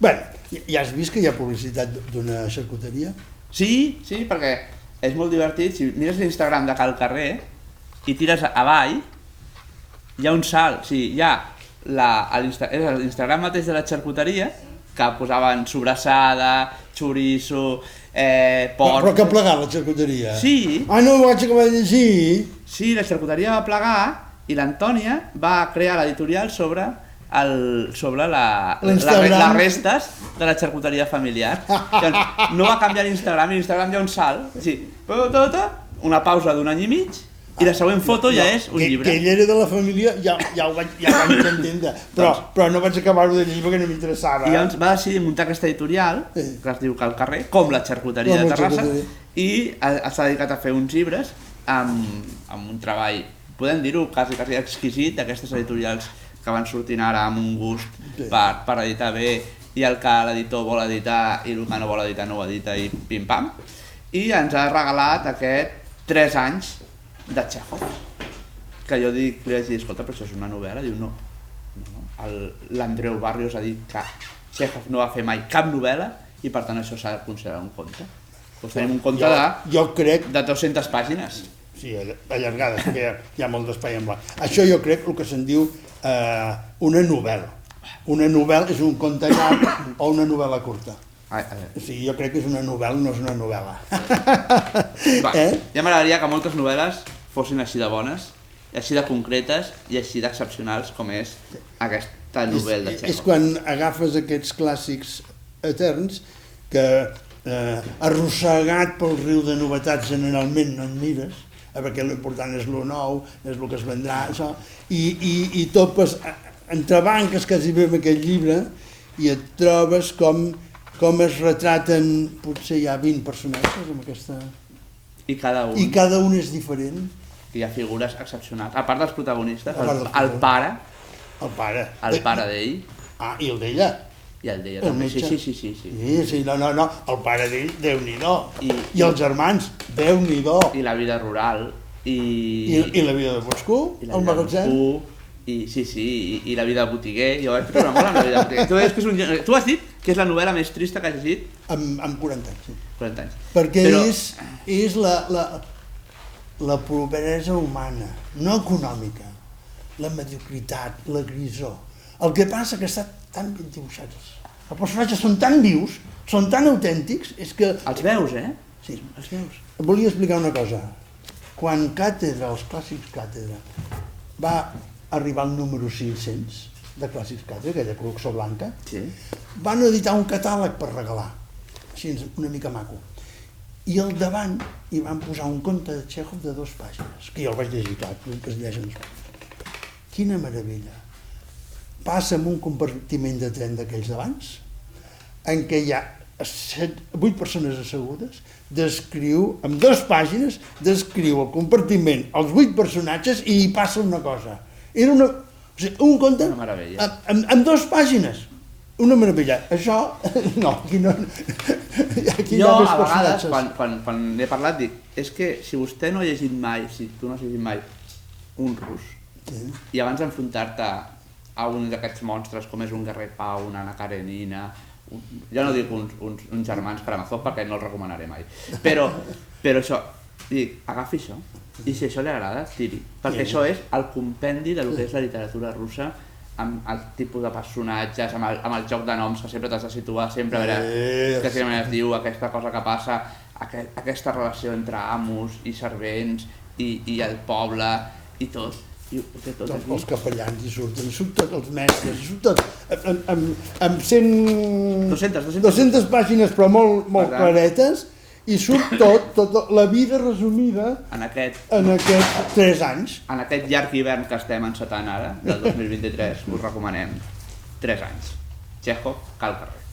Bé, ja has vist que hi ha publicitat d'una xarcuteria? Sí, perquè és molt divertit. Si mires l'Instagram de Cal Carrer i tires avall, hi ha un salt, hi ha l'Instagram mateix de la xarcuteria, que posaven sobrassada, xoriço, porc... Però que ha plegat la xarcuteria? Sí. Ah, no ho vaig acabar de llegir. Sí, la xarcuteria va plegar i l'Antònia va crear l'editorial sobre les restes de la xarcuteria familiar. No va canviar l'Instagram, i l'Instagram hi ha un salt. Sí, una pausa d'un any i mig, i la següent foto ja és un llibre. Que ell era de la família, ja ho vaig entendre, però no vaig acabar-ho de llegir perquè no m'interessava. I llavors va decidir muntar aquesta editorial, que es diu Cal Carrer, com la xarcuteria de Terrassa, i s'ha dedicat a fer uns llibres amb un treball, podem dir-ho, quasi exquisit, d'aquestes editorials que van sortint ara amb un gust per editar bé, i el que l'editor vol editar i el que no vol editar no ho edita, i pim-pam. I ens ha regalat aquest 3 anys de Txékhov, que jo li vaig dir, escolta, però això és una novel·la. Diu, no. L'Andreu Barrios ha dit que Txékhov no va fer mai cap novel·la i per tant això s'ha de considerar un conte. Doncs tenim un conte de 200 pàgines. Sí, allargades, perquè hi ha molt d'espai en blanc. Això jo crec el que se'n diu una novel·la. Una novel·la és un conte llarg o una novel·la curta. Sí, jo crec que és una novel·la, no és una novel·la. Ja m'agradaria que moltes novel·les fossin així de bones, així de concretes i així d'excepcionals com és aquesta novel·la de Txékhov. És quan agafes aquests clàssics eterns que arrossegat pel riu de novetats generalment no en mires, perquè l'important és lo nou, és el que es vendrà, això, i topes, entrebanques quasi bé amb aquest llibre i et trobes com es retraten, potser hi ha 20 personatges amb aquesta... I cada un és diferent. I hi ha figures excepcionals, a part dels protagonistes, el pare. El pare d'ell. Ah, i el d'ella. I el d'ella també, sí. Sí, no, el pare d'ell, Déu-n'hi-do. I els germans, Déu-n'hi-do. I la vida rural. I la vida de Moscou, el magatzem. I la vida de botiguer. Jo vaig trobar molt amb la vida de botiguer. Tu has dit que és la novel·la més trista que has llegit? Amb 40 anys, sí. 40 anys. Perquè és la pobresa humana, no econòmica, la mediocritat, la grisor. El que passa que està tan ben dibuixats. Els personatges són tan vius, són tan autèntics, és que... Els veus, eh? Sí. Els veus. Volia explicar una cosa. Quan Càtedra, els clàssics Càtedra, va arribar al número 500 de clàssics Càtedra, aquella col·lecció blanca, van editar un catàleg per regalar, així una mica maco. I al davant hi van posar un conte de Txékhov de 2 pàgines, que jo el vaig llegir, clar, que es llegeixen. Quina meravella! Passa amb un compartiment de tren d'aquells d'abans, en què hi ha 8 persones assegudes, descriu, amb 2 pàgines, descriu el compartiment, els 8 personatges i hi passa una cosa. Era un conte amb 2 pàgines. Una meravella. Això, no, aquí no... Jo, a vegades, quan he parlat, dic, és que si vostè no ha llegit mai, si tu no has llegit mai un rus, i abans d'enfrontar-te a un d'aquests monstres com és un Guerrer Pau, una Anna Karenina, ja no dic uns germans Karamazov perquè no els recomanaré mai, però això, dic, agafi això, i si això li agrada, tiri, perquè això és el compendi del que és la literatura russa, amb el tipus de personatges, amb el joc de noms que sempre t'has de situar, sempre a veure què es diu, aquesta cosa que passa, aquesta relació entre amos i servents i el poble i tot. Els capellans hi surten, tots els mestres, hi surt tot, amb 200 pàgines però molt claretes, i surt tot, la vida resumida en aquest 3 anys. En aquest llarg hivern que estem encetant ara, del 2023, us recomanem 3 anys. Txékhov, Cal Carrer.